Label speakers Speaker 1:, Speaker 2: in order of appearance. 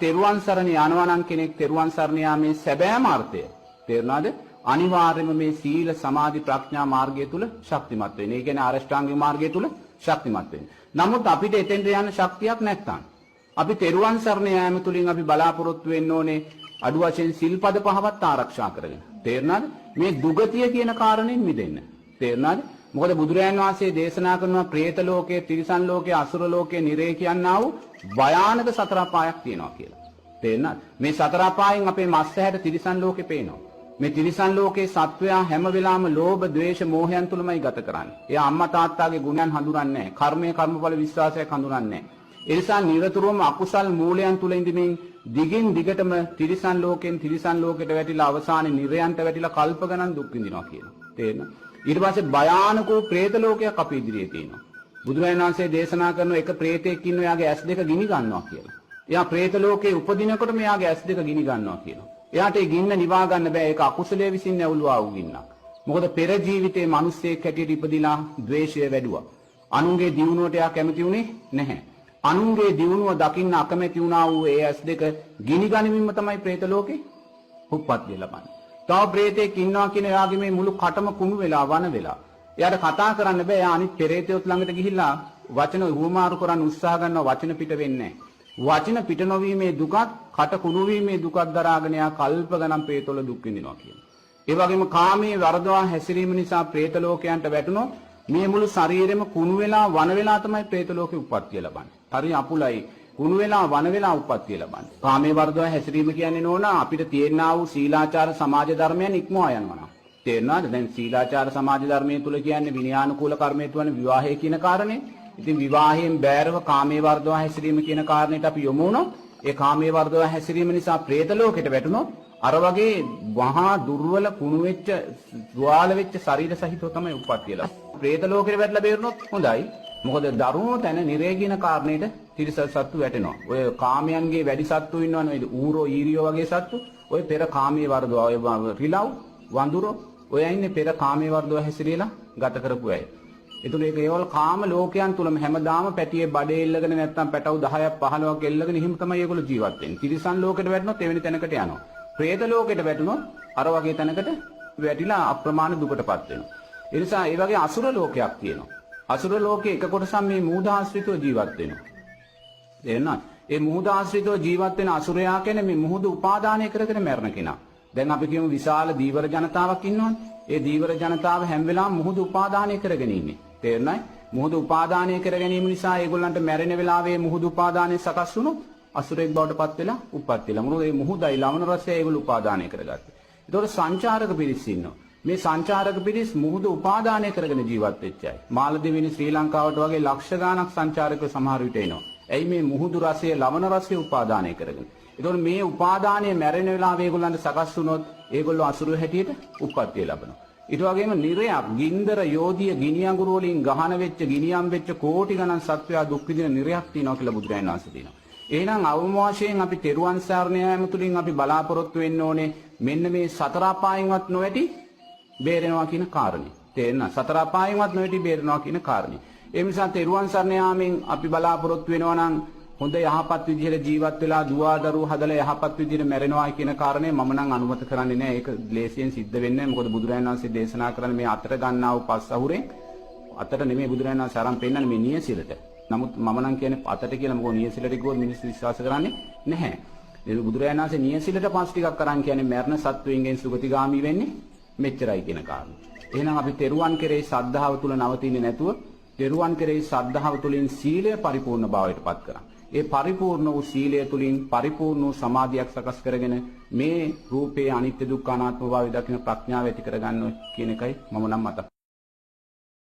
Speaker 1: තෙරුවන් සරණ යනවා නම් කෙනෙක් තෙරුවන් සරණ යාමේ සැබෑම අර්ථය තේරුණාද? අනිවාර්යයෙන්ම මේ සීල සමාධි ප්‍රඥා මාර්ගය තුල ශක්තිමත් වෙන්නේ. ඒ කියන්නේ අෂ්ටාංගික මාර්ගය තුල ශක්තිමත් වෙන්නේ. නමුත් අපිට එතෙන්ට යන්න ශක්තියක් නැත්නම් අපි තෙරුවන් සරණ යාම තුලින් අපි බලාපොරොත්තු වෙන්න ඕනේ අඩු වශයෙන් සිල්පද පහවත් ආරක්ෂා කරගෙන. තේරුණාද? මේ දුගතිය කියන කාරණයෙන් මිදෙන්න. තේරුණාද? මොකද බුදුරයන් වහන්සේ දේශනා කරනවා പ്രേත ලෝකයේ, තිරිසන් ලෝකයේ, අසුර ලෝකයේ, නිරේ කියනා වූ භයානක සතර අපායක් තියෙනවා කියලා. තේරුණාද? මේ සතර අපායෙන් අපේ මස් ඇහැට තිරිසන් ලෝකේ පේනවා. මේ තිරිසන් ලෝකයේ සත්වයා හැම වෙලාවෙම ලෝභ, ද්වේෂ, මෝහයන් තුලමයි ගත කරන්නේ. එයා අම්මා තාත්තාගේ ගුණයන් හඳුනන්නේ නැහැ. කර්මය, කර්මඵල විශ්වාසයක් හඳුනන්නේ නැහැ. ඒ නිසා නිරතුරුවම අකුසල් මූලයන් තුල ඉඳමින් දිගින් දිගටම තිරිසන් ලෝකෙන් තිරිසන් ලෝකයට වැටිලා අවසානයේ නිරයන්ට වැටිලා කල්ප ගණන් දුක් විඳිනවා කියනවා. තේරෙනවද? ඊට පස්සේ භයානක වූ പ്രേත ලෝකයක් අපේ ඉදිරියේ තියෙනවා. බුදුරජාණන් වහන්සේ දේශනා කරන එක പ്രേතෙක් ඉන්නවා යාගේ ඇස් දෙක ගිනි ගන්නවා කියලා. එයා പ്രേත ලෝකේ උපදිනකොට මෙයාගේ ඇස් දෙක ගිනි ගන්නවා කියනවා. එයාට ඒ ගින්න නිවා ගන්න බෑ. ඒක අකුසලයේ විසින් ඇවුලුවා වූ ගින්නක්. මොකද පෙර ජීවිතේ මිනිස්සෙක් හැටියට ඉපදිලා ද්වේෂය වැඩුවා. අනුන්ගේ දියුණුවට එයා කැමති උනේ නැහැ. අනුන්ගේ දියුණුව දකින්න අකමැති වුණා වූ ඒ ඇස් දෙක ගිනි ගනිමින්ම තමයි പ്രേත ලෝකේ උප්පත්තිය ලබන්නේ. තව പ്രേතෙක් ඉන්නවා කියන එයාගේ මේ මුළු කටම කුණු වෙලා වන වෙලා. එයාට කතා කරන්න බෑ. එයා අනිත් පෙරේතයොත් ළඟට ගිහිල්ලා වචන උවමාරු කරන්න උත්සාහ කරනවා. වචන පිට වෙන්නේ නැහැ. වචන පිට නොවීමේ දුකත්, කට කුණු වීමේ දුකත් දරාගෙන එයා කල්ප ගණන් പ്രേතවල දුක් විඳිනවා කියනවා. ඒ වගේම කාමයේ වරදවා හැසිරීම නිසා പ്രേත ලෝකයන්ට වැටුණොත් මේ මුළු ශරීරෙම කුණු වෙලා වන වෙලා තමයි പ്രേත ලෝකේ උප්පත්තිය ලබන්නේ. හරි අපුලයි කුණු වෙලා වන වෙලා උප්පත්තිය ලබන්නේ. කාමයේ වර්ධව හැසිරීම කියන්නේ නෝනා අපිට තියෙනා වූ සීලාචාර සමාජ ධර්මයන් ඉක්මවා යනවා. තේරෙනවද? දැන් සීලාචාර සමාජ ධර්මයේ තුල කියන්නේ විනයානුකූල කර්මයේ තුන විවාහය කියන කාරණේ. ඉතින් විවාහයෙන් බෑරව කාමයේ වර්ධව හැසිරීම කියන කාරණේට අපි යොමු වුණොත් ඒ කාමයේ වර්ධව හැසිරීම නිසා പ്രേත ලෝකෙට වැටුණොත් අර වගේ මහා දුර්වල කුණු වෙච්ච තුවාල වෙච්ච ශරීර සහිතව තමයි උප්පත්තිය ලබන්නේ. പ്രേත ලෝකෙට වැටලා බේරුණොත් හොඳයි. මොකද දරුණු තැන නිරේ කියන කාරණේට තිරිසන් සත්තු වැටෙනවා. ඔය කාමයන්ගේ වැඩි සත්තු ඉන්නවනේ ඌරෝ ඊරියෝ වගේ සත්තු. ඔය පෙර කාමයේ වර්ධව ඔය රිලව් වඳුරෝ ඔය ඉන්නේ පෙර කාමයේ වර්ධව හැසිරීලා ගත කරපු අය. ඒතුළු ඒක ඒවල කාම ලෝකයන් තුලම හැමදාම පැටියේ බඩේ එල්ලගෙන නැත්තම් පැටව 10ක් 15ක් එල්ලගෙන හිම තමයි ඒගොල්ලෝ ජීවත් වෙන්නේ. තිරිසන් ලෝකෙට වැටුනොත් එවැනි තැනකට යනවා. പ്രേත ලෝකෙට වැටුනොත් අර වගේ තැනකට වැටිලා අප්‍රමාණ දුකටපත් වෙනවා. ඒ නිසා ඒ වගේ අසුර ලෝකයක් තියෙනවා. අසුර ලෝකයේ එක කොටසක් මේ මූදාශ්‍රිතව ජීවත් වෙනවා. තේරෙනවද? ඒ මූදාශ්‍රිතව ජීවත් වෙන අසුරයා කියන්නේ මේ මුහුද උපාදානය කරගෙන මැරෙන කෙනා. දැන් අපි කියමු විශාල දීවර ජනතාවක් ඉන්නවනේ. ඒ දීවර ජනතාව හැම වෙලාවෙම මුහුද උපාදානය කරගෙන ඉන්නේ. තේරුණායි? මුහුද උපාදානය කර ගැනීම නිසා ඒගොල්ලන්ට මැරෙන වෙලාවේ මුහුද උපාදානය සකස් වුණොත් අසුරෙක් බවට පත් වෙලා උප්පත්ති ලැබුණා. මොකද මේ මුහුදයි ලවණ රසය ඒගොල්ලෝ උපාදානය කරගත්තේ. ඒතකොට සංචාරක පිරිස් ඉන්නවා. මේ සංචාරක පිරිස් මුහුද උපාදානය කරගෙන ජීවත් වෙච්ච අය. මාලදිවයිනේ ශ්‍රී ලංකාවට වගේ ලක්ෂ ගාණක් සංචාරකව සමහර විට එනවා. ඇයි මේ මුහුදු රසය ලවණ රසය උපාදානය කරගෙන. ඒතකොට මේ උපාදානය මැරෙන වෙලාවේ ඒගොල්ලන්ට සකස් වුණොත් ඒගොල්ලෝ අසුරු හැටියට උප්පත්තිය ලබනවා. ඊට වගේම නිරයක්, ගින්දර, යෝධිය, ගිනි අඟුරු වලින් ගහන වෙච්ච, ගිනියම් වෙච්ච කෝටි ගණන් සත්වයා දුක් විඳින නිරයක් තියෙනවා කියලා බුදුරජාණන් වහන්සේ කියනවා. එහෙනම් අවම වශයෙන් අපි තෙරුවන් සරණ යාම තුලින් අපි බලාපොරොත්තු වෙන්න ඕනේ මෙන්න මේ සතර අපායෙන්වත් නොවැටි බේරෙනවා කියන කාරණේ. තේරෙනවද? සතර අපායෙන්වත් නොවැටි බේරෙනවා කියන කාරණේ. ඒ නිසා තෙරුවන් සරණ යාමෙන් අපි බලාපොරොත්තු වෙනවා නම් හොඳ යහපත් විදිහට ජීවත් වෙලා දුවා දරුවෝ හදලා යහපත් විදිහට මැරෙනවා කියන කාරණේ මම නම් අනුමත කරන්නේ නැහැ. ඒක ක්ලේශයෙන් සිද්ධ වෙන්නේ නැහැ. මොකද බුදුරජාණන් වහන්සේ දේශනා කරන්නේ මේ අතට ගන්නා වූ පස් අහුරෙන් අතට නෙමෙයි බුදුරජාණන් වහන්සේ අරන් පෙන්නන්නේ මේ නියසිලට. නමුත් මම නම් කියන්නේ අතට කියලා. මොකද නියසිලට ගියොත් මිනිස්සු විශ්වාස කරන්නේ නැහැ. ඒ බුදුරජාණන් වහන්සේ නියසිලට පස් ටිකක් අරන් කියන්නේ මරණ සත්වයින්ගෙන් සුගතිගාමි වෙන්නේ මෙච්චරයි කියන කාරණේ. එහෙනම් අපි තෙරුවන් කෙරෙහි ශ්‍රද්ධාව තුල නවතින්නේ නැතුව තෙරුවන් කෙරෙහි ශ්‍රද්ධාව තුලින් සීලය පරිපූර්ණ භාවයට පත් කරා. ඒ පරිපූර්ණ වූ සීලය තුලින් පරිපූර්ණ වූ සමාධියක් සකස් කරගෙන මේ රූපේ අනිත්‍ය දුක්ඛ අනාත්ම භාවය දකින ප්‍රඥාව ඇති කරගන්න කියන එකයි මම නම් මතක්